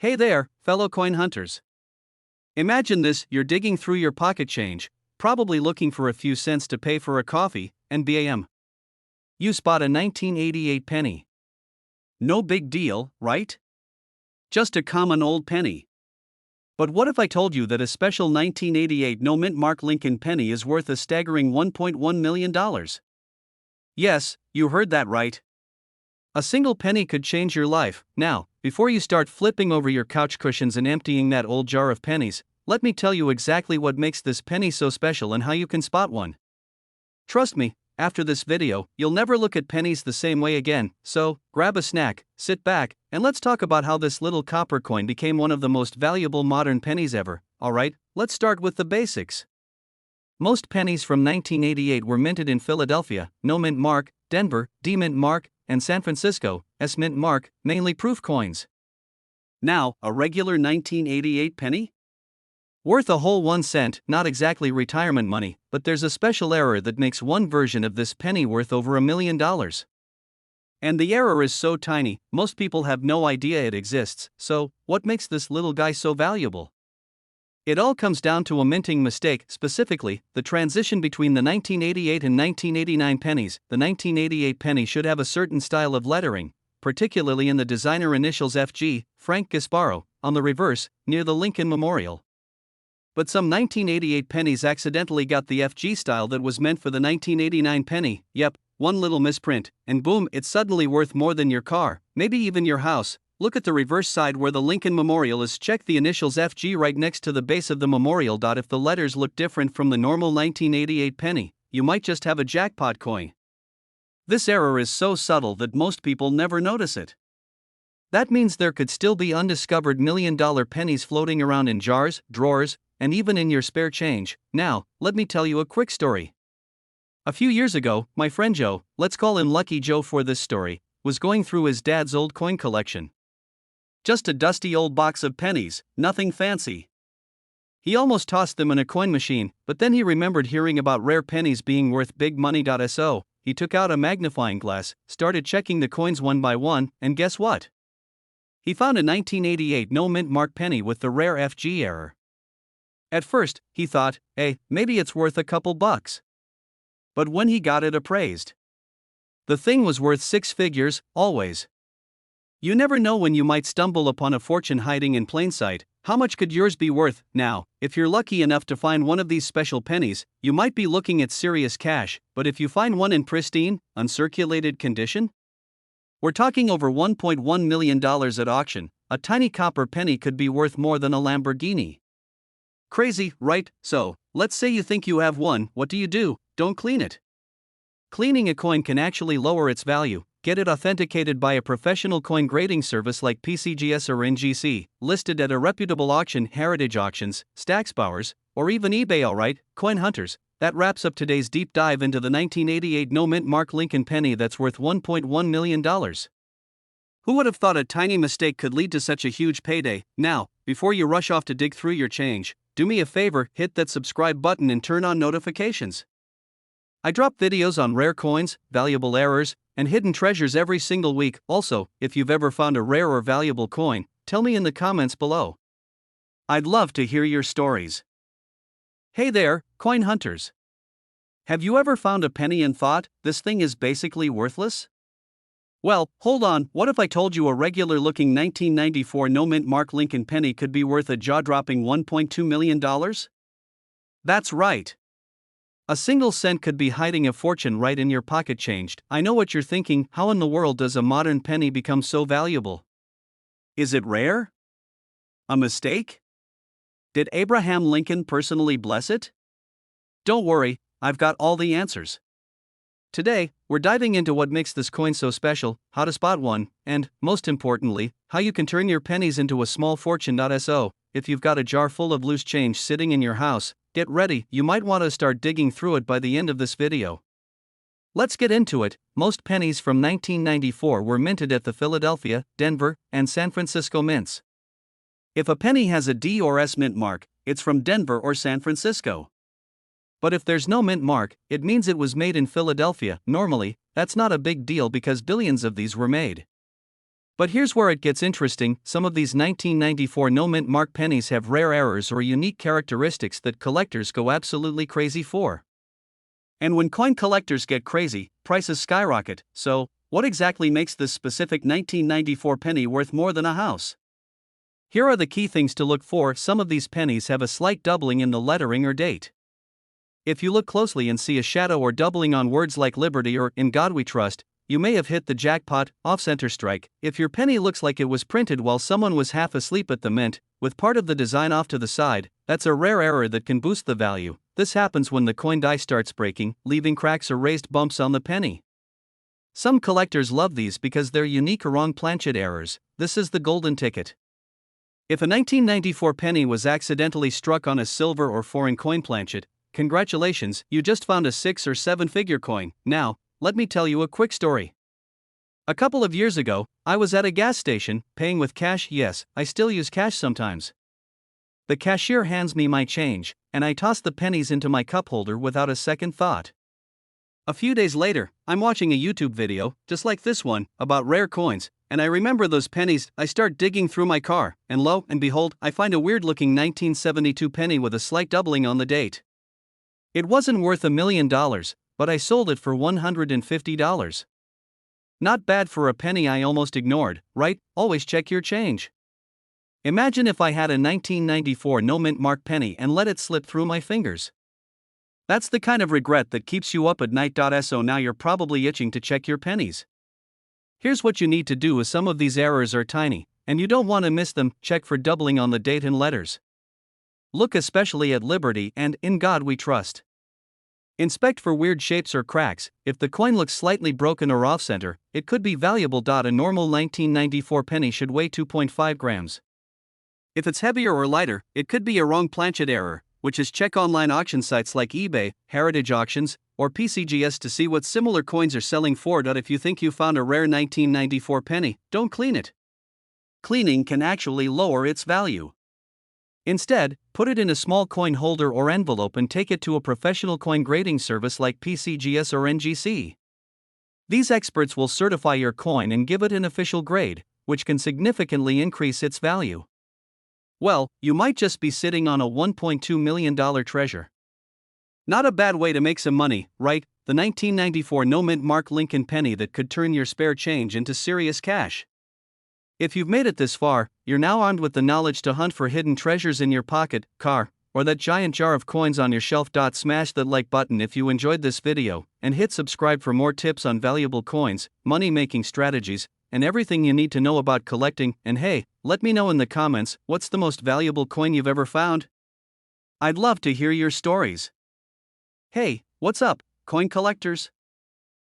Hey there, fellow coin hunters. Imagine this: you're digging through your pocket change, probably looking for a few cents to pay for a coffee, and bam! You spot a 1988 penny. No big deal, right? Just a common old penny. But what if I told you that a special 1988 no mint mark Lincoln penny is worth a staggering $1.1 million? Yes, you heard that right. A single penny could change your life. Now, before you start flipping over your couch cushions and emptying that old jar of pennies, let me tell you exactly what makes this penny so special and how you can spot one. Trust me, after this video, you'll never look at pennies the same way again, so grab a snack, sit back, and let's talk about how this little copper coin became one of the most valuable modern pennies ever. Alright, let's start with the basics. Most pennies from 1988 were minted in Philadelphia, no mint mark, Denver, D mint mark, and San Francisco, S mint mark, mainly proof coins. Now, a regular 1988 penny? Worth a whole 1 cent, not exactly retirement money, but there's a special error that makes one version of this penny worth over $1 million. And the error is so tiny, most people have no idea it exists. So, what makes this little guy so valuable? It all comes down to a minting mistake, specifically, the transition between the 1988 and 1989 pennies. The 1988 penny should have a certain style of lettering, particularly in the designer initials FG, Frank Gasparo, on the reverse, near the Lincoln Memorial. But some 1988 pennies accidentally got the FG style that was meant for the 1989 penny. Yep, one little misprint, and boom, it's suddenly worth more than your car, maybe even your house. Look at the reverse side where the Lincoln Memorial is. Check the initials FG right next to the base of the memorial. If the letters look different from the normal 1988 penny, you might just have a jackpot coin. This error is so subtle that most people never notice it. That means there could still be undiscovered $1 million pennies floating around in jars, drawers, and even in your spare change. Now, let me tell you a quick story. A few years ago, my friend Joe, let's call him Lucky Joe for this story, was going through his dad's old coin collection. Just a dusty old box of pennies, nothing fancy. He almost tossed them in a coin machine, but then he remembered hearing about rare pennies being worth big money. So, he took out a magnifying glass, started checking the coins one by one, and guess what? He found a 1988 no mint mark penny with the rare FG error. At first, he thought, hey, maybe it's worth a couple bucks. But when he got it appraised, the thing was worth 6 figures, always. You never know when you might stumble upon a fortune hiding in plain sight. How much could yours be worth? Now, if you're lucky enough to find one of these special pennies, you might be looking at serious cash, but if you find one in pristine, uncirculated condition, we're talking over $1.1 million at auction. A tiny copper penny could be worth more than a Lamborghini. Crazy, right? So, let's say you think you have one. What do? Don't clean it. Cleaning a coin can actually lower its value. Get it authenticated by a professional coin grading service like PCGS or NGC, listed at a reputable auction, Heritage Auctions, Stacksbowers, or even eBay. Alright, coin hunters, that wraps up today's deep dive into the 1988 no mint mark Lincoln penny that's worth $1.1 million. Who would have thought a tiny mistake could lead to such a huge payday? Now, before you rush off to dig through your change, do me a favor, hit that subscribe button and turn on notifications. I drop videos on rare coins, valuable errors, and hidden treasures every single week. Also, if you've ever found a rare or valuable coin, tell me in the comments below. I'd love to hear your stories. Hey there, coin hunters. Have you ever found a penny and thought, this thing is basically worthless? Well, hold on, what if I told you a regular looking 1994 no mint mark Lincoln penny could be worth a jaw-dropping $1.2 million? That's right. A single cent could be hiding a fortune right in your pocket changed. I know what you're thinking, how in the world does a modern penny become so valuable? Is it rare? A mistake? Did Abraham Lincoln personally bless it? Don't worry, I've got all the answers. Today, we're diving into what makes this coin so special, how to spot one, and, most importantly, how you can turn your pennies into a small fortune. So, if you've got a jar full of loose change sitting in your house, get ready, you might want to start digging through it by the end of this video. Let's get into it. Most pennies from 1994 were minted at the Philadelphia, Denver, and San Francisco mints. If a penny has a D or S mint mark, it's from Denver or San Francisco. But if there's no mint mark, it means it was made in Philadelphia. Normally, that's not a big deal because billions of these were made. But here's where it gets interesting: some of these 1994 no-mint mark pennies have rare errors or unique characteristics that collectors go absolutely crazy for. And when coin collectors get crazy, prices skyrocket. So, what exactly makes this specific 1994 penny worth more than a house? Here are the key things to look for. Some of these pennies have a slight doubling in the lettering or date. If you look closely and see a shadow or doubling on words like Liberty or In God We Trust, you may have hit the jackpot. Off-center strike: if your penny looks like it was printed while someone was half asleep at the mint, with part of the design off to the side, that's a rare error that can boost the value. This happens when the coin die starts breaking, leaving cracks or raised bumps on the penny. Some collectors love these because they're unique or wrong planchet errors. This is the golden ticket. If a 1994 penny was accidentally struck on a silver or foreign coin planchet, congratulations, you just found a 6 or 7 figure coin. Now, let me tell you a quick story. A couple of years ago, I was at a gas station, paying with cash. Yes, I still use cash sometimes. The cashier hands me my change, and I toss the pennies into my cup holder without a second thought. A few days later, I'm watching a YouTube video, just like this one, about rare coins, and I remember those pennies. I start digging through my car, and lo and behold, I find a weird-looking 1972 penny with a slight doubling on the date. It wasn't worth $1 million, but I sold it for $150. Not bad for a penny I almost ignored, right? Always check your change. Imagine if I had a 1994 no-mint mark penny and let it slip through my fingers. That's the kind of regret that keeps you up at night. So now you're probably itching to check your pennies. Here's what you need to do, as some of these errors are tiny, and you don't want to miss them. Check for doubling on the date and letters. Look especially at Liberty and In God We Trust. Inspect for weird shapes or cracks. If the coin looks slightly broken or off-center, it could be valuable. A normal 1994 penny should weigh 2.5 grams. If it's heavier or lighter, it could be a wrong planchet error, which is check online auction sites like eBay, Heritage Auctions, or PCGS to see what similar coins are selling for. If you think you found a rare 1994 penny, don't clean it. Cleaning can actually lower its value. Instead, put it in a small coin holder or envelope and take it to a professional coin grading service like PCGS or NGC. These experts will certify your coin and give it an official grade, which can significantly increase its value. Well, you might just be sitting on a $1.2 million treasure. Not a bad way to make some money, right? The 1994 no-mint mark Lincoln penny that could turn your spare change into serious cash. If you've made it this far, you're now armed with the knowledge to hunt for hidden treasures in your pocket, car, or that giant jar of coins on your shelf. Smash that like button if you enjoyed this video, and hit subscribe for more tips on valuable coins, money-making strategies, and everything you need to know about collecting. And hey, let me know in the comments, what's the most valuable coin you've ever found? I'd love to hear your stories. Hey, what's up, coin collectors?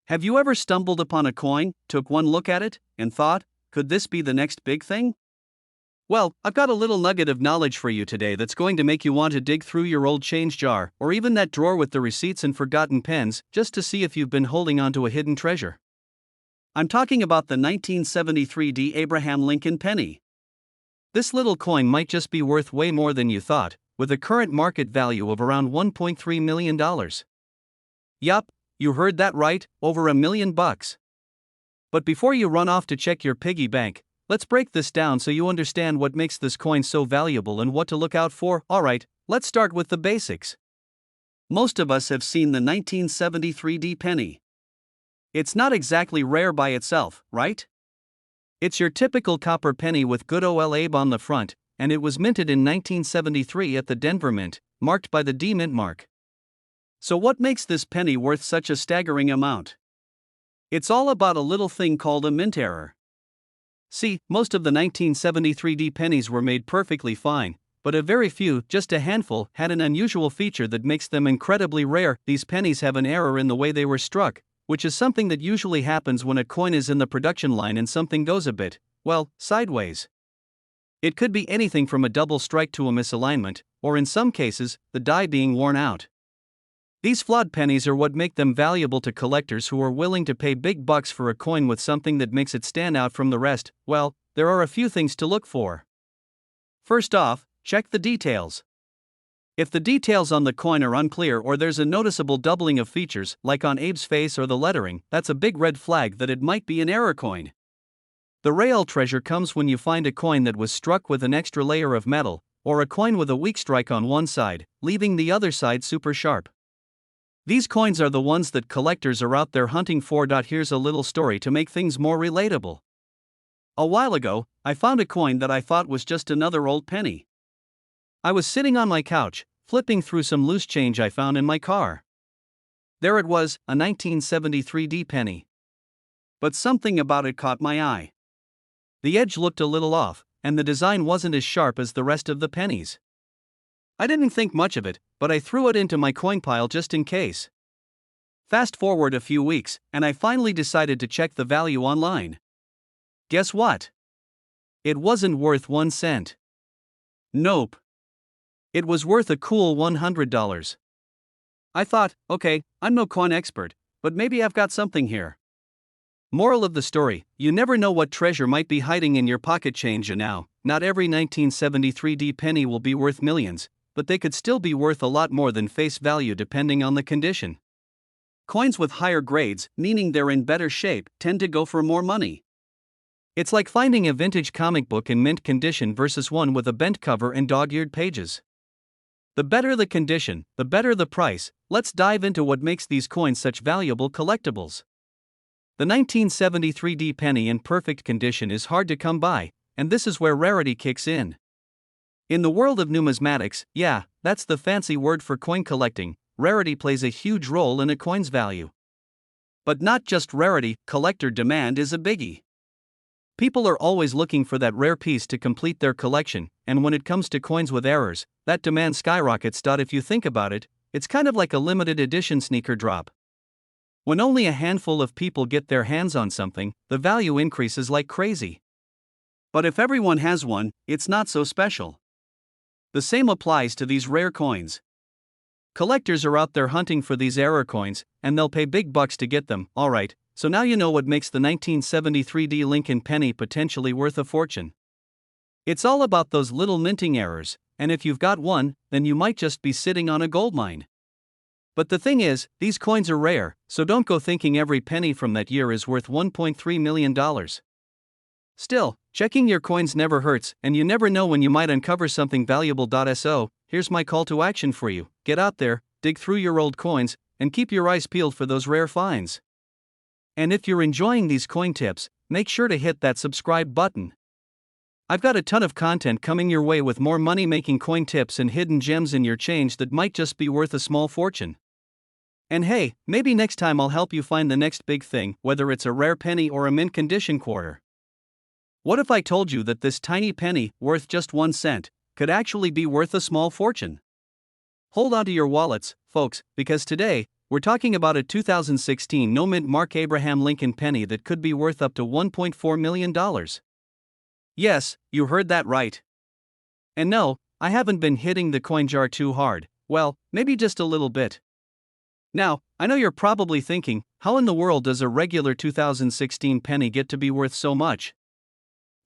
Have you ever stumbled upon a coin, took one look at it, and thought, could this be the next big thing? Well, I've got a little nugget of knowledge for you today that's going to make you want to dig through your old change jar, or even that drawer with the receipts and forgotten pens, just to see if you've been holding onto a hidden treasure. I'm talking about the 1973 D. Abraham Lincoln penny. This little coin might just be worth way more than you thought, with a current market value of around $1.3 million. Yup, you heard that right, over $1 million. But before you run off to check your piggy bank, let's break this down so you understand what makes this coin so valuable and what to look out for. Alright, let's start with the basics. Most of us have seen the 1973 D penny. It's not exactly rare by itself, right? It's your typical copper penny with good old Abe on the front, and it was minted in 1973 at the Denver Mint, marked by the D Mint mark. So what makes this penny worth such a staggering amount? It's all about a little thing called a mint error. See, most of the 1973 D pennies were made perfectly fine, but a very few, just a handful, had an unusual feature that makes them incredibly rare. These pennies have an error in the way they were struck, which is something that usually happens when a coin is in the production line and something goes a bit, well, sideways. It could be anything from a double strike to a misalignment, or in some cases, the die being worn out. These flawed pennies are what make them valuable to collectors who are willing to pay big bucks for a coin with something that makes it stand out from the rest. Well, there are a few things to look for. First off, check the details. If the details on the coin are unclear or there's a noticeable doubling of features, like on Abe's face or the lettering, that's a big red flag that it might be an error coin. The real treasure comes when you find a coin that was struck with an extra layer of metal, or a coin with a weak strike on one side, leaving the other side super sharp. These coins are the ones that collectors are out there hunting for. Here's a little story to make things more relatable. A while ago, I found a coin that I thought was just another old penny. I was sitting on my couch, flipping through some loose change I found in my car. There it was, a 1973 penny. But something about it caught my eye. The edge looked a little off, and the design wasn't as sharp as the rest of the pennies. I didn't think much of it, but I threw it into my coin pile just in case. Fast forward a few weeks, and I finally decided to check the value online. Guess what? It wasn't worth 1 cent. Nope. It was worth a cool $100. I thought, okay, I'm no coin expert, but maybe I've got something here. Moral of the story, you never know what treasure might be hiding in your pocket change. And now, not every 1973 penny will be worth millions, but they could still be worth a lot more than face value depending on the condition. Coins with higher grades, meaning they're in better shape, tend to go for more money. It's like finding a vintage comic book in mint condition versus one with a bent cover and dog-eared pages. The better the condition, the better the price. Let's dive into what makes these coins such valuable collectibles. The 1973 penny in perfect condition is hard to come by, and this is where rarity kicks in. In the world of numismatics, yeah, that's the fancy word for coin collecting, rarity plays a huge role in a coin's value. But not just rarity, collector demand is a biggie. People are always looking for that rare piece to complete their collection, and when it comes to coins with errors, that demand skyrockets. If you think about it, it's kind of like a limited edition sneaker drop. When only a handful of people get their hands on something, the value increases like crazy. But if everyone has one, it's not so special. The same applies to these rare coins. Collectors are out there hunting for these error coins, and they'll pay big bucks to get them. Alright, so now you know what makes the 1973 Lincoln penny potentially worth a fortune. It's all about those little minting errors, and if you've got one, then you might just be sitting on a goldmine. But the thing is, these coins are rare, so don't go thinking every penny from that year is worth $1.3 million. Still, checking your coins never hurts, and you never know when you might uncover something valuable. So, here's my call to action for you: get out there, dig through your old coins, and keep your eyes peeled for those rare finds. And if you're enjoying these coin tips, make sure to hit that subscribe button. I've got a ton of content coming your way with more money-making coin tips and hidden gems in your change that might just be worth a small fortune. And hey, maybe next time I'll help you find the next big thing, whether it's a rare penny or a mint condition quarter. What if I told you that this tiny penny, worth just 1 cent, could actually be worth a small fortune? Hold on to your wallets, folks, because today, we're talking about a 2016 no-mint Mark Abraham Lincoln penny that could be worth up to $1.4 million. Yes, you heard that right. And no, I haven't been hitting the coin jar too hard, well, maybe just a little bit. Now, I know you're probably thinking, how in the world does a regular 2016 penny get to be worth so much?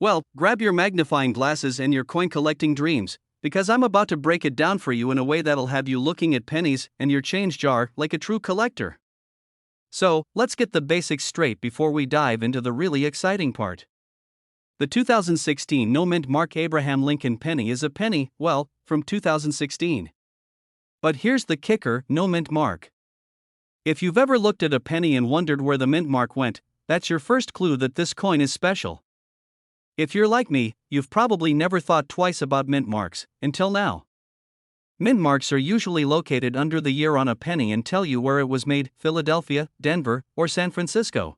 Well, grab your magnifying glasses and your coin collecting dreams, because I'm about to break it down for you in a way that'll have you looking at pennies and your change jar like a true collector. So, let's get the basics straight before we dive into the really exciting part. The 2016 no-mint Mark Abraham Lincoln penny is a penny, well, from 2016. But here's the kicker: no mint mark. If you've ever looked at a penny and wondered where the mint mark went, that's your first clue that this coin is special. If you're like me, you've probably never thought twice about mint marks, until now. Mint marks are usually located under the year on a penny and tell you where it was made: Philadelphia, Denver, or San Francisco.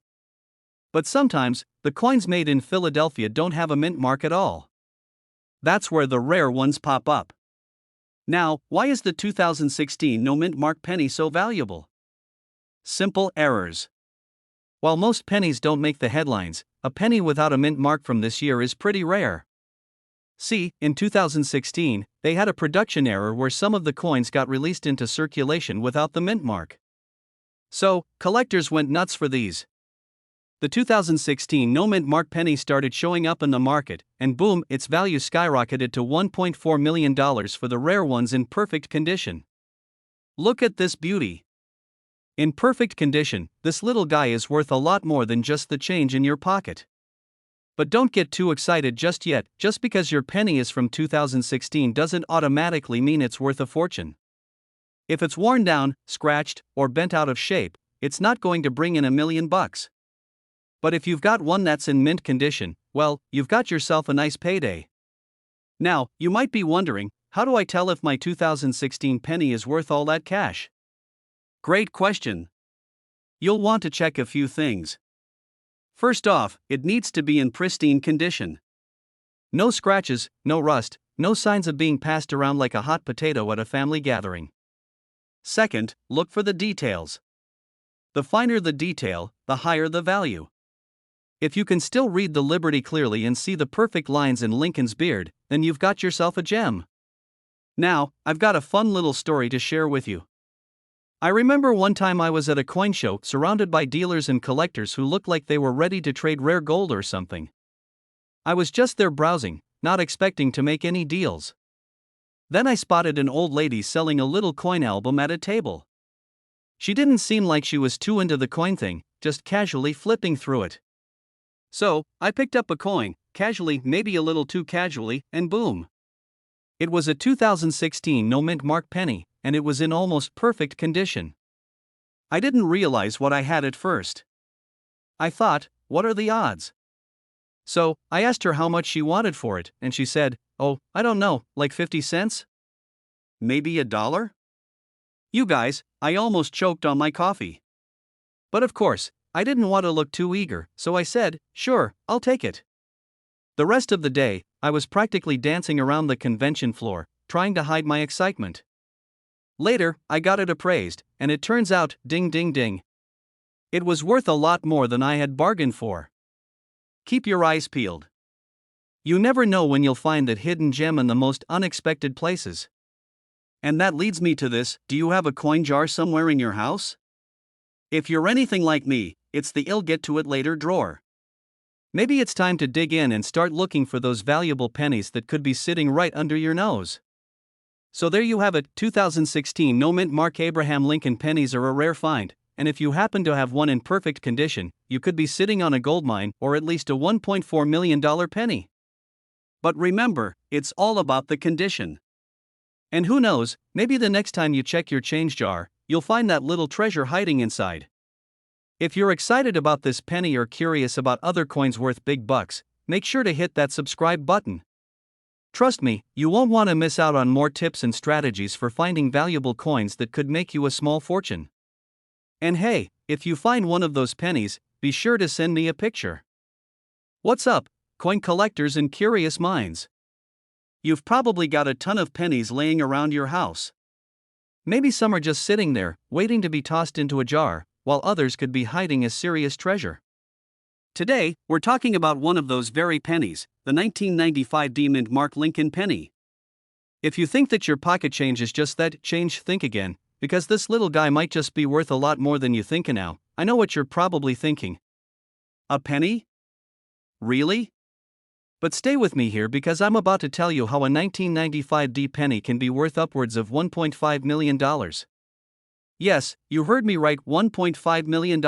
But sometimes, the coins made in Philadelphia don't have a mint mark at all. That's where the rare ones pop up. Now, why is the 2016 no mint mark penny so valuable? Simple errors. While most pennies don't make the headlines, a penny without a mint mark from this year is pretty rare. See, in 2016, they had a production error where some of the coins got released into circulation without the mint mark. So, collectors went nuts for these. The 2016 no mint mark penny started showing up in the market, and boom, its value skyrocketed to $1.4 million for the rare ones in perfect condition. Look at this beauty. In perfect condition, this little guy is worth a lot more than just the change in your pocket. But don't get too excited just yet. Just because your penny is from 2016 doesn't automatically mean it's worth a fortune. If it's worn down, scratched, or bent out of shape, it's not going to bring in $1,000,000. But if you've got one that's in mint condition, well, you've got yourself a nice payday. Now, you might be wondering, how do I tell if my 2016 penny is worth all that cash? Great question. You'll want to check a few things. First off, it needs to be in pristine condition. No scratches, no rust, no signs of being passed around like a hot potato at a family gathering. Second, look for the details. The finer the detail, the higher the value. If you can still read the Liberty clearly and see the perfect lines in Lincoln's beard, then you've got yourself a gem. Now, I've got a fun little story to share with you. I remember one time I was at a coin show surrounded by dealers and collectors who looked like they were ready to trade rare gold or something. I was just there browsing, not expecting to make any deals. Then I spotted an old lady selling a little coin album at a table. She didn't seem like she was too into the coin thing, just casually flipping through it. So, I picked up a coin, casually, maybe a little too casually, and boom. It was a 2016 no-mint mark penny, and it was in almost perfect condition. I didn't realize what I had at first. I thought, what are the odds? So, I asked her how much she wanted for it, and she said, oh, I don't know, like 50 cents? Maybe $1? You guys, I almost choked on my coffee. But of course, I didn't want to look too eager, so I said, sure, I'll take it. The rest of the day, I was practically dancing around the convention floor, trying to hide my excitement. Later, I got it appraised, and it turns out, ding ding ding. It was worth a lot more than I had bargained for. Keep your eyes peeled. You never know when you'll find that hidden gem in the most unexpected places. And that leads me to this: do you have a coin jar somewhere in your house? If you're anything like me, it's the "I'll get to it later" drawer. Maybe it's time to dig in and start looking for those valuable pennies that could be sitting right under your nose. So there you have it, 2016 no-mint mark Abraham Lincoln pennies are a rare find, and if you happen to have one in perfect condition, you could be sitting on a goldmine or at least a $1.4 million penny. But remember, it's all about the condition. And who knows, maybe the next time you check your change jar, you'll find that little treasure hiding inside. If you're excited about this penny or curious about other coins worth big bucks, make sure to hit that subscribe button. Trust me, you won't want to miss out on more tips and strategies for finding valuable coins that could make you a small fortune. And hey, if you find one of those pennies, be sure to send me a picture. What's up, coin collectors and curious minds? You've probably got a ton of pennies laying around your house. Maybe some are just sitting there, waiting to be tossed into a jar, while others could be hiding a serious treasure. Today, we're talking about one of those very pennies, the 1995 D-Mint mark Lincoln penny. If you think that your pocket change is just that change, think again, because this little guy might just be worth a lot more than you think now. I know what you're probably thinking. A penny? Really? But stay with me here because I'm about to tell you how a 1995 D penny can be worth upwards of $1.5 million. Yes, you heard me right, $1.5 million.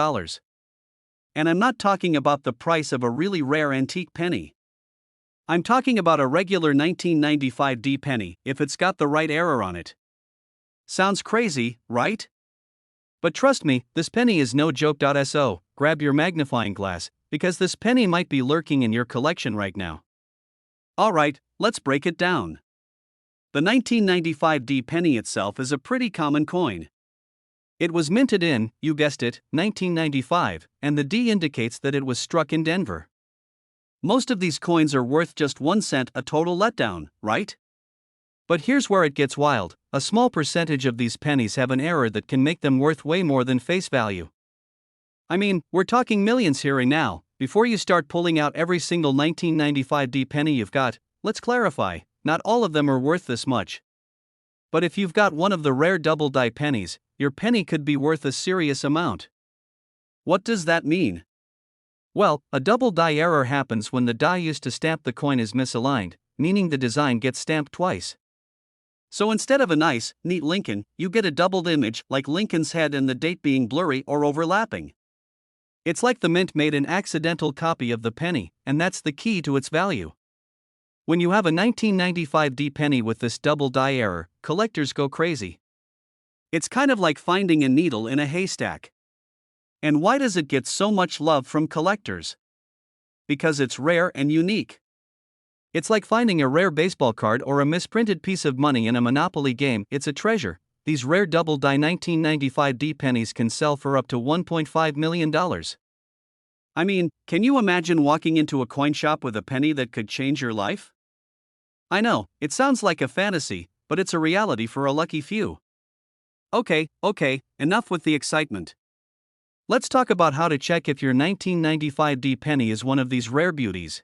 And I'm not talking about the price of a really rare antique penny. I'm talking about a regular 1995 D penny, if it's got the right error on it. Sounds crazy, right? But trust me, this penny is no joke. So, grab your magnifying glass, because this penny might be lurking in your collection right now. Alright, let's break it down. The 1995 D penny itself is a pretty common coin. It was minted in, you guessed it, 1995, and the D indicates that it was struck in Denver. Most of these coins are worth just 1 cent, a total letdown, right? But here's where it gets wild: a small percentage of these pennies have an error that can make them worth way more than face value. I mean, we're talking millions here and now. Before you start pulling out every single 1995 D penny you've got, let's clarify, not all of them are worth this much. But if you've got one of the rare double die pennies, your penny could be worth a serious amount. What does that mean? Well, a double die error happens when the die used to stamp the coin is misaligned, meaning the design gets stamped twice. So instead of a nice, neat Lincoln, you get a doubled image like Lincoln's head and the date being blurry or overlapping. It's like the mint made an accidental copy of the penny, and that's the key to its value. When you have a 1995 D penny with this double die error, collectors go crazy. It's kind of like finding a needle in a haystack. And why does it get so much love from collectors? Because it's rare and unique. It's like finding a rare baseball card or a misprinted piece of money in a Monopoly game. It's a treasure. These rare double die 1995 D pennies can sell for up to $1.5 million. I mean, can you imagine walking into a coin shop with a penny that could change your life? I know, it sounds like a fantasy, but it's a reality for a lucky few. Okay, enough with the excitement. Let's talk about how to check if your 1995 D penny is one of these rare beauties.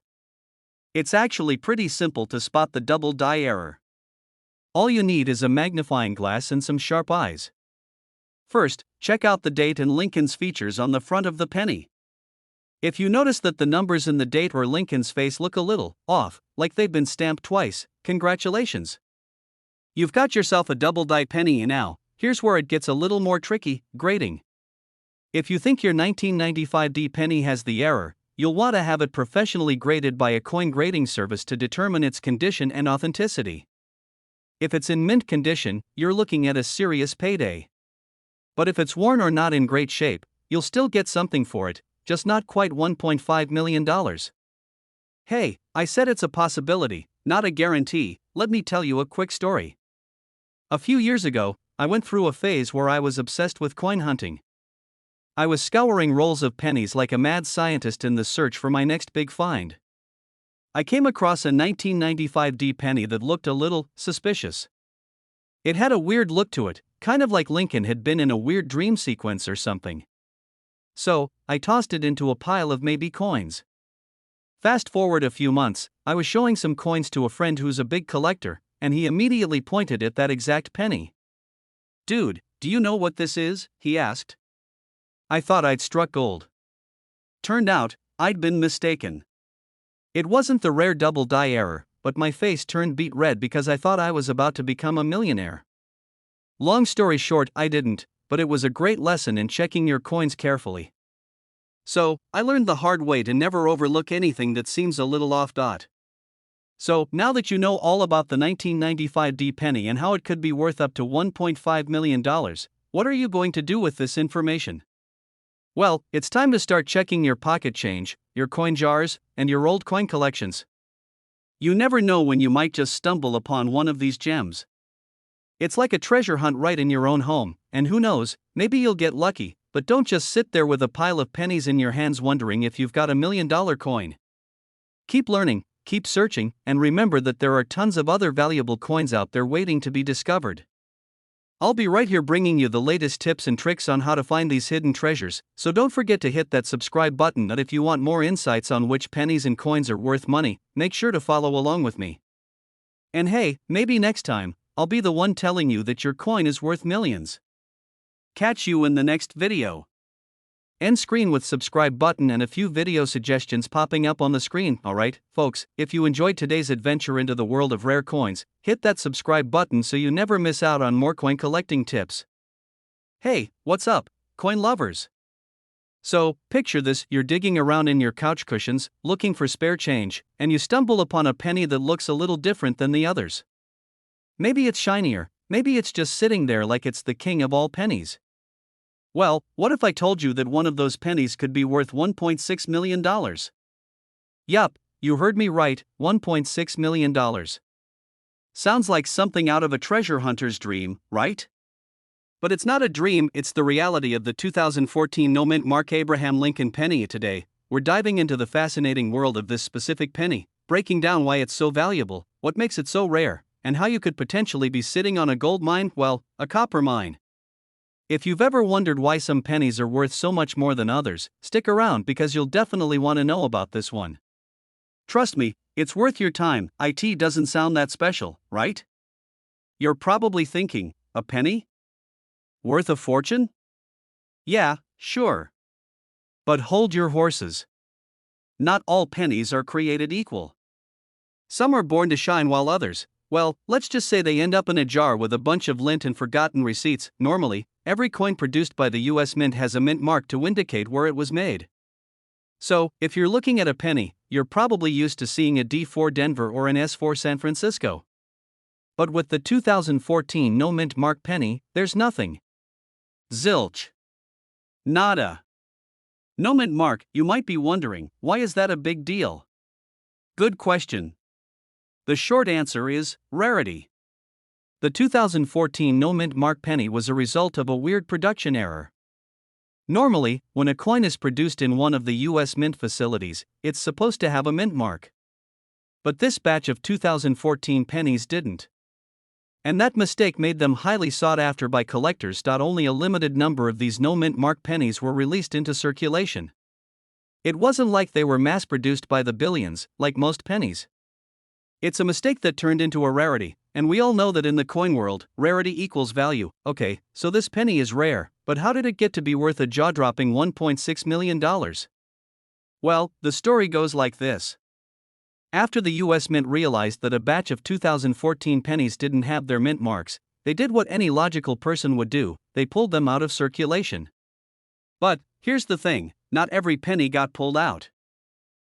It's actually pretty simple to spot the double die error. All you need is a magnifying glass and some sharp eyes. First, check out the date and Lincoln's features on the front of the penny. If you notice that the numbers in the date or Lincoln's face look a little off, like they've been stamped twice, congratulations. You've got yourself a double die penny, and now, here's where it gets a little more tricky: grading. If you think your 1995 D penny has the error, you'll want to have it professionally graded by a coin grading service to determine its condition and authenticity. If it's in mint condition, you're looking at a serious payday. But if it's worn or not in great shape, you'll still get something for it, just not quite $1.5 million. Hey, I said it's a possibility, not a guarantee. Let me tell you a quick story. A few years ago, I went through a phase where I was obsessed with coin hunting. I was scouring rolls of pennies like a mad scientist in the search for my next big find. I came across a 1995 D penny that looked a little suspicious. It had a weird look to it, kind of like Lincoln had been in a weird dream sequence or something. So, I tossed it into a pile of maybe coins. Fast forward a few months, I was showing some coins to a friend who's a big collector, and he immediately pointed at that exact penny. "Dude, do you know what this is?" he asked. I thought I'd struck gold. Turned out, I'd been mistaken. It wasn't the rare double die error, but my face turned beet red because I thought I was about to become a millionaire. Long story short, I didn't, but it was a great lesson in checking your coins carefully. So, I learned the hard way to never overlook anything that seems a little off. So, now that you know all about the 1995 D penny and how it could be worth up to $1.5 million, what are you going to do with this information? Well, it's time to start checking your pocket change, your coin jars, and your old coin collections. You never know when you might just stumble upon one of these gems. It's like a treasure hunt right in your own home, and who knows, maybe you'll get lucky, but don't just sit there with a pile of pennies in your hands wondering if you've got $1 million coin. Keep learning, keep searching, and remember that there are tons of other valuable coins out there waiting to be discovered. I'll be right here bringing you the latest tips and tricks on how to find these hidden treasures, so don't forget to hit that subscribe button, and if you want more insights on which pennies and coins are worth money, make sure to follow along with me. And hey, maybe next time, I'll be the one telling you that your coin is worth millions. Catch you in the next video. End screen with subscribe button and a few video suggestions popping up on the screen. Alright, folks, if you enjoyed today's adventure into the world of rare coins, hit that subscribe button so you never miss out on more coin collecting tips. Hey, what's up, coin lovers? So, picture this: you're digging around in your couch cushions, looking for spare change, and you stumble upon a penny that looks a little different than the others. Maybe it's shinier, maybe it's just sitting there like it's the king of all pennies. Well, what if I told you that one of those pennies could be worth $1.6 million? Yup, you heard me right, $1.6 million. Sounds like something out of a treasure hunter's dream, right? But it's not a dream, it's the reality of the 2014 no-mint Mark Abraham Lincoln penny. Today, we're diving into the fascinating world of this specific penny, breaking down why it's so valuable, what makes it so rare, and how you could potentially be sitting on a gold mine, well, a copper mine. If you've ever wondered why some pennies are worth so much more than others, stick around because you'll definitely want to know about this one. Trust me, it's worth your time. It doesn't sound that special, right? You're probably thinking, a penny? Worth a fortune? Yeah, sure. But hold your horses. Not all pennies are created equal. Some are born to shine while others, well, let's just say they end up in a jar with a bunch of lint and forgotten receipts. Normally, every coin produced by the US Mint has a mint mark to indicate where it was made. So, if you're looking at a penny, you're probably used to seeing a D4 Denver or an S4 San Francisco. But with the 2014 no mint mark penny, there's nothing. Zilch. Nada. No mint mark, you might be wondering, why is that a big deal? Good question. The short answer is rarity. The 2014 no mint mark penny was a result of a weird production error. Normally, when a coin is produced in one of the US Mint facilities, it's supposed to have a mint mark. But this batch of 2014 pennies didn't. And that mistake made them highly sought after by collectors. Only a limited number of these no mint mark pennies were released into circulation. It wasn't like they were mass produced by the billions, like most pennies. It's a mistake that turned into a rarity, and we all know that in the coin world, rarity equals value. Okay, so this penny is rare, but how did it get to be worth a jaw-dropping $1.6 million? Well, the story goes like this. After the US Mint realized that a batch of 2014 pennies didn't have their mint marks, they did what any logical person would do: they pulled them out of circulation. But, here's the thing, not every penny got pulled out.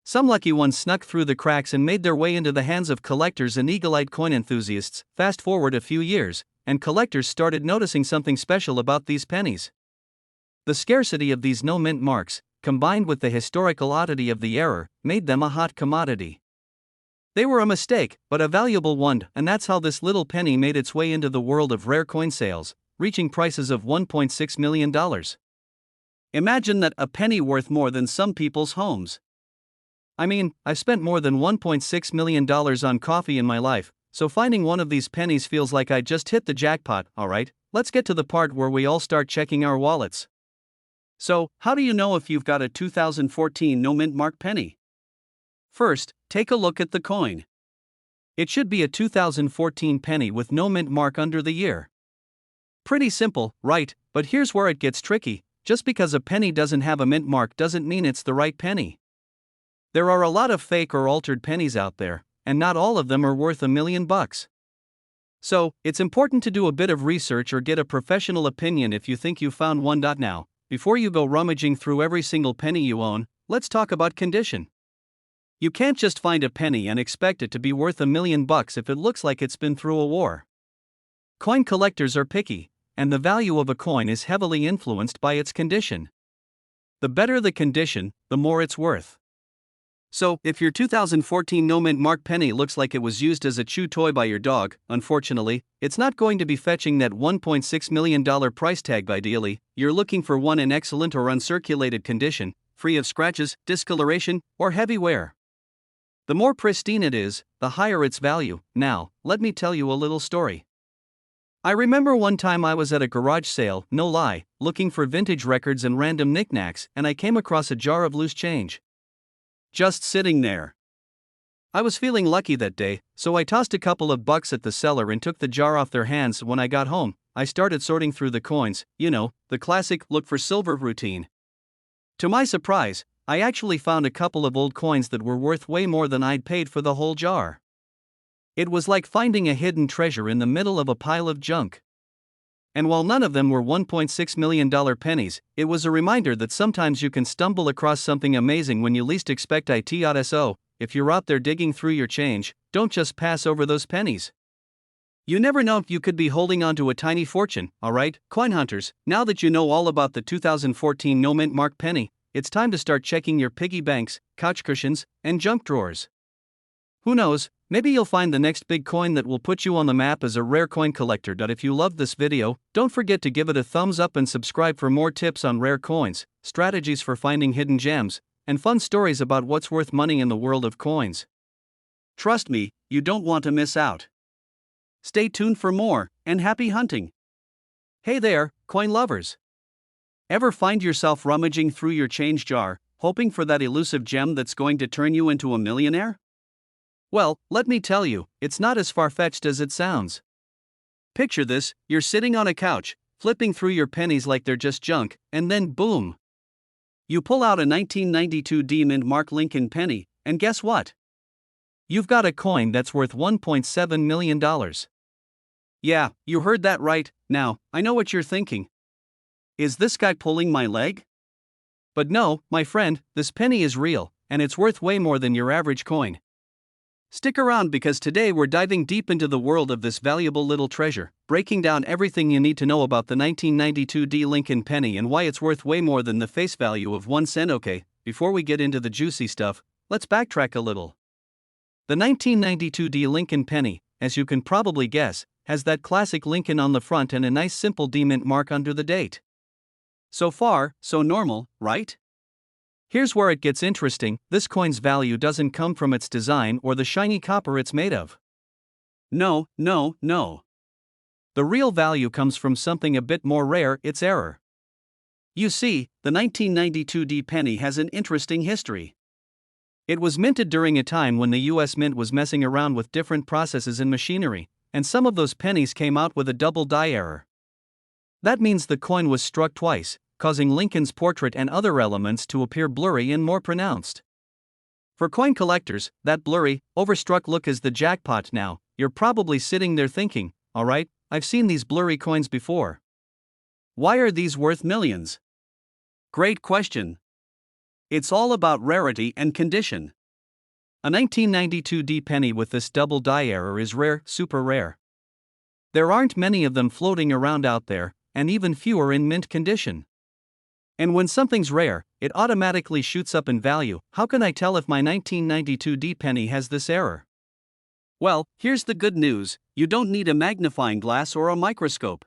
Some lucky ones snuck through the cracks and made their way into the hands of collectors and eagle-eyed coin enthusiasts. Fast forward a few years, and collectors started noticing something special about these pennies. The scarcity of these no mint marks, combined with the historical oddity of the error, made them a hot commodity. They were a mistake, but a valuable one, and that's how this little penny made its way into the world of rare coin sales, reaching prices of $1.6 million. Imagine that, a penny worth more than some people's homes. I mean, I've spent more than $1.6 million on coffee in my life, so finding one of these pennies feels like I just hit the jackpot. Alright, let's get to the part where we all start checking our wallets. So, how do you know if you've got a 2014 no mint mark penny? First, take a look at the coin. It should be a 2014 penny with no mint mark under the year. Pretty simple, right? But here's where it gets tricky. Just because a penny doesn't have a mint mark doesn't mean it's the right penny. There are a lot of fake or altered pennies out there, and not all of them are worth $1 million. So, it's important to do a bit of research or get a professional opinion if you think you found one. Now, before you go rummaging through every single penny you own, let's talk about condition. You can't just find a penny and expect it to be worth $1 million if it looks like it's been through a war. Coin collectors are picky, and the value of a coin is heavily influenced by its condition. The better the condition, the more it's worth. So, if your 2014 no mint mark penny looks like it was used as a chew toy by your dog, unfortunately, it's not going to be fetching that $1.6 million price tag. Ideally, you're looking for one in excellent or uncirculated condition, free of scratches, discoloration, or heavy wear. The more pristine it is, the higher its value. Now, let me tell you a little story. I remember one time I was at a garage sale, no lie, looking for vintage records and random knickknacks, and I came across a jar of loose change. Just sitting there. I was feeling lucky that day, so I tossed a couple of bucks at the seller and took the jar off their hands. When I got home, I started sorting through the coins, the classic look for silver routine. To my surprise, I actually found a couple of old coins that were worth way more than I'd paid for the whole jar. It was like finding a hidden treasure in the middle of a pile of junk. And while none of them were $1.6 million pennies, it was a reminder that sometimes you can stumble across something amazing when you least expect it. So, if you're out there digging through your change, don't just pass over those pennies. You never know, you could be holding onto a tiny fortune. Alright, coin hunters, now that you know all about the 2014 no mint mark penny, it's time to start checking your piggy banks, couch cushions, and junk drawers. Who knows, maybe you'll find the next big coin that will put you on the map as a rare coin collector. If you loved this video, don't forget to give it a thumbs up and subscribe for more tips on rare coins, strategies for finding hidden gems, and fun stories about what's worth money in the world of coins. Trust me, you don't want to miss out. Stay tuned for more, and happy hunting! Hey there, coin lovers! Ever find yourself rummaging through your change jar, hoping for that elusive gem that's going to turn you into a millionaire? Well, let me tell you, it's not as far-fetched as it sounds. Picture this: you're sitting on a couch, flipping through your pennies like they're just junk, and then boom! You pull out a 1992 D mint mark Lincoln penny, and guess what? You've got a coin that's worth $1.7 million. Yeah, you heard that right. Now, I know what you're thinking. Is this guy pulling my leg? But no, my friend, this penny is real, and it's worth way more than your average coin. Stick around because today we're diving deep into the world of this valuable little treasure, breaking down everything you need to know about the 1992 D Lincoln penny and why it's worth way more than the face value of 1 cent. Okay, before we get into the juicy stuff, let's backtrack a little. The 1992 D Lincoln penny, as you can probably guess, has that classic Lincoln on the front and a nice simple D mint mark under the date. So far, so normal, right? Here's where it gets interesting. This coin's value doesn't come from its design or the shiny copper it's made of. No. The real value comes from something a bit more rare, its error. You see, the 1992 D penny has an interesting history. It was minted during a time when the US Mint was messing around with different processes and machinery, and some of those pennies came out with a double die error. That means the coin was struck twice, causing Lincoln's portrait and other elements to appear blurry and more pronounced. For coin collectors, that blurry, overstruck look is the jackpot. Now, you're probably sitting there thinking, alright, I've seen these blurry coins before. Why are these worth millions? Great question. It's all about rarity and condition. A 1992 D penny with this double die error is rare, super rare. There aren't many of them floating around out there, and even fewer in mint condition. And when something's rare, it automatically shoots up in value. How can I tell if my 1992 D penny has this error? Well, here's the good news: you don't need a magnifying glass or a microscope.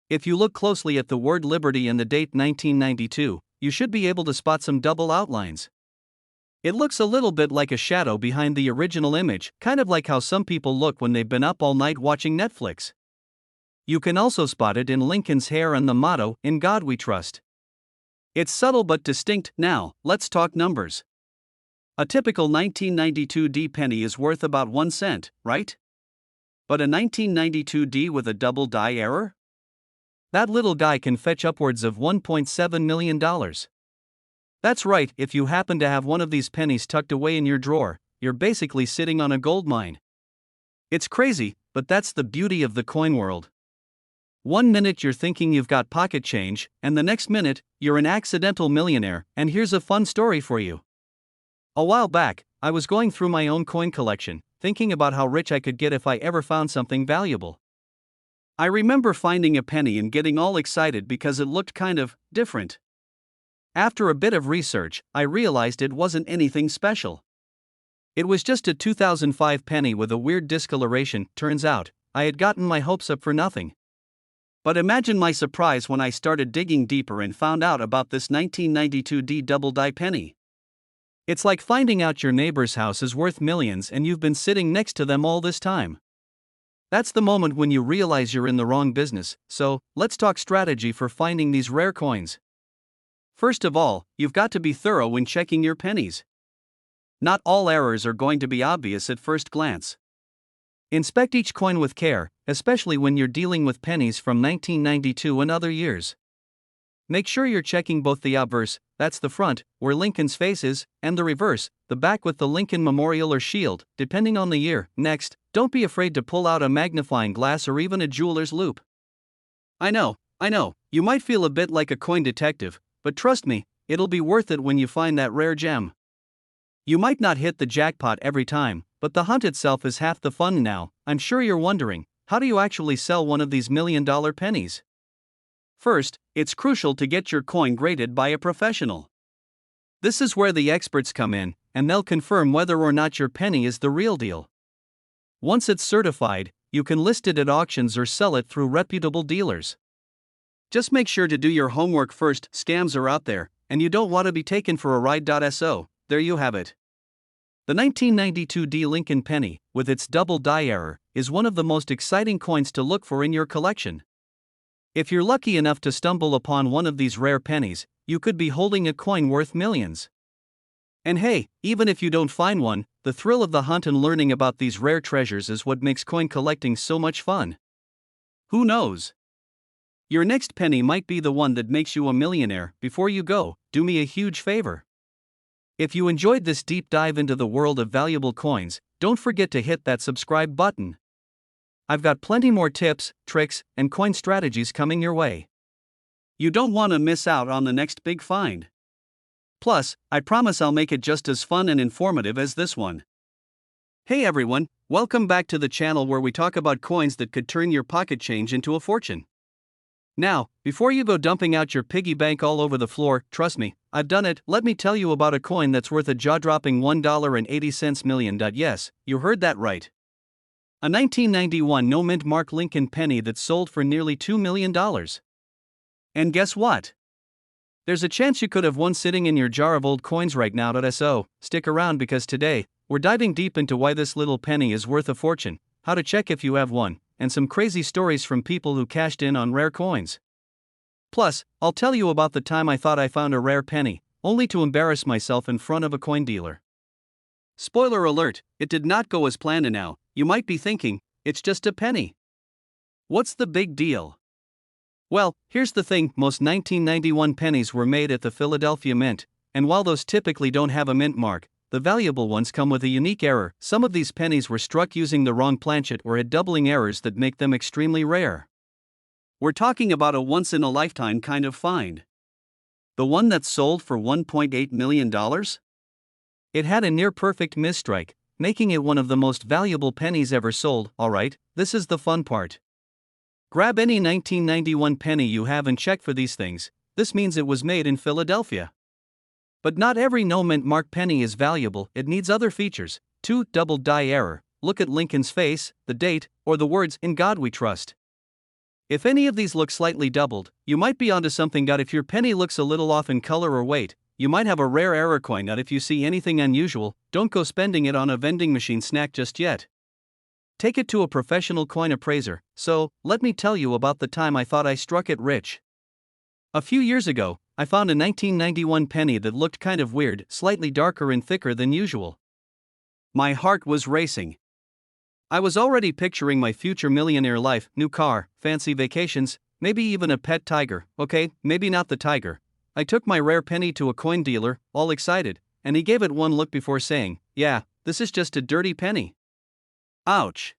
If you look closely at the word Liberty and the date 1992, you should be able to spot some double outlines. It looks a little bit like a shadow behind the original image, kind of like how some people look when they've been up all night watching Netflix. You can also spot it in Lincoln's hair and the motto, "In God We Trust." It's subtle but distinct. Now, let's talk numbers. A typical 1992 D penny is worth about 1 cent, right? But a 1992 D with a double die error? That little guy can fetch upwards of $1.7 million. That's right, if you happen to have one of these pennies tucked away in your drawer, you're basically sitting on a gold mine. It's crazy, but that's the beauty of the coin world. One minute you're thinking you've got pocket change, and the next minute, you're an accidental millionaire. And here's a fun story for you. A while back, I was going through my own coin collection, thinking about how rich I could get if I ever found something valuable. I remember finding a penny and getting all excited because it looked kind of different. After a bit of research, I realized it wasn't anything special. It was just a 2005 penny with a weird discoloration. Turns out, I had gotten my hopes up for nothing. But imagine my surprise when I started digging deeper and found out about this 1992 D double die penny. It's like finding out your neighbor's house is worth millions and you've been sitting next to them all this time. That's the moment when you realize you're in the wrong business. So, let's talk strategy for finding these rare coins. First of all, you've got to be thorough when checking your pennies. Not all errors are going to be obvious at first glance. Inspect each coin with care, especially when you're dealing with pennies from 1992 and other years. Make sure you're checking both the obverse, that's the front, where Lincoln's face is, and the reverse, the back with the Lincoln Memorial or shield, depending on the year. Next, don't be afraid to pull out a magnifying glass or even a jeweler's loupe. I know, you might feel a bit like a coin detective, but trust me, it'll be worth it when you find that rare gem. You might not hit the jackpot every time, but the hunt itself is half the fun. Now, I'm sure you're wondering, how do you actually sell one of these million-dollar pennies? First, it's crucial to get your coin graded by a professional. This is where the experts come in, and they'll confirm whether or not your penny is the real deal. Once it's certified, you can list it at auctions or sell it through reputable dealers. Just make sure to do your homework first. Scams are out there, and you don't want to be taken for a ride. So, there you have it. The 1992 D Lincoln penny, with its double die error, is one of the most exciting coins to look for in your collection. If you're lucky enough to stumble upon one of these rare pennies, you could be holding a coin worth millions. And hey, even if you don't find one, the thrill of the hunt and learning about these rare treasures is what makes coin collecting so much fun. Who knows? Your next penny might be the one that makes you a millionaire. Before you go, do me a huge favor. If you enjoyed this deep dive into the world of valuable coins, don't forget to hit that subscribe button. I've got plenty more tips, tricks, and coin strategies coming your way. You don't want to miss out on the next big find. Plus, I promise I'll make it just as fun and informative as this one. Hey everyone, welcome back to the channel where we talk about coins that could turn your pocket change into a fortune. Now, before you go dumping out your piggy bank all over the floor, trust me, I've done it. Let me tell you about a coin that's worth a jaw-dropping $1.80 million. Yes, you heard that right. A 1991 no-mint mark Lincoln penny that sold for nearly $2 million. And guess what? There's a chance you could have one sitting in your jar of old coins right now. So, stick around because today, we're diving deep into why this little penny is worth a fortune, how to check if you have one, and some crazy stories from people who cashed in on rare coins. Plus, I'll tell you about the time I thought I found a rare penny, only to embarrass myself in front of a coin dealer. Spoiler alert, it did not go as planned. And now, you might be thinking, it's just a penny. What's the big deal? Well, here's the thing, most 1991 pennies were made at the Philadelphia Mint, and while those typically don't have a mint mark, the valuable ones come with a unique error. Some of these pennies were struck using the wrong planchet or had doubling errors that make them extremely rare. We're talking about a once-in-a-lifetime kind of find. The one that sold for $1.8 million? It had a near-perfect misstrike, making it one of the most valuable pennies ever sold. Alright, this is the fun part. Grab any 1991 penny you have and check for these things. This means it was made in Philadelphia. But not every no-mint mark penny is valuable, it needs other features. 2. Double die error. Look at Lincoln's face, the date, or the words, "In God We Trust." If any of these look slightly doubled, you might be onto something. If your penny looks a little off in color or weight, you might have a rare error coin. If you see anything unusual, don't go spending it on a vending machine snack just yet. Take it to a professional coin appraiser. So, let me tell you about the time I thought I struck it rich. A few years ago, I found a 1991 penny that looked kind of weird, slightly darker and thicker than usual. My heart was racing. I was already picturing my future millionaire life, new car, fancy vacations, maybe even a pet tiger. Okay, maybe not the tiger. I took my rare penny to a coin dealer, all excited, and he gave it one look before saying, "Yeah, this is just a dirty penny." Ouch.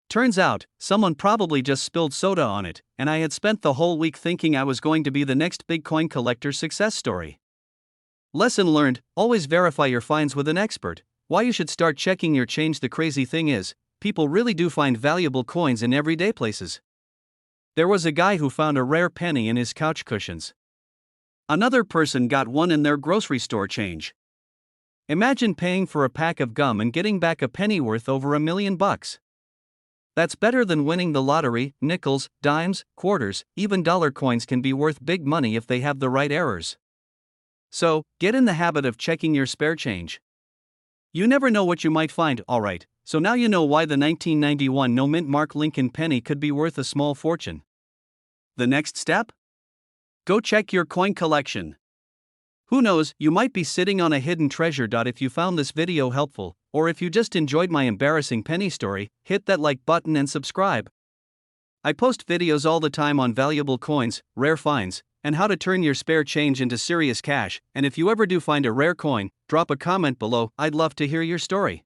Turns out, someone probably just spilled soda on it, and I had spent the whole week thinking I was going to be the next big coin collector success story. Lesson learned, always verify your finds with an expert. Why you should start checking your change. The crazy thing is, people really do find valuable coins in everyday places. There was a guy who found a rare penny in his couch cushions. Another person got one in their grocery store change. Imagine paying for a pack of gum and getting back a penny worth over $1 million. That's better than winning the lottery. Nickels, dimes, quarters, even dollar coins can be worth big money if they have the right errors. So, get in the habit of checking your spare change. You never know what you might find. Alright, so now you know why the 1991 no-mint mark Lincoln penny could be worth a small fortune. The next step? Go check your coin collection. Who knows, you might be sitting on a hidden treasure. If you found this video helpful, or if you just enjoyed my embarrassing penny story, hit that like button and subscribe. I post videos all the time on valuable coins, rare finds, and how to turn your spare change into serious cash. And if you ever do find a rare coin, drop a comment below. I'd love to hear your story.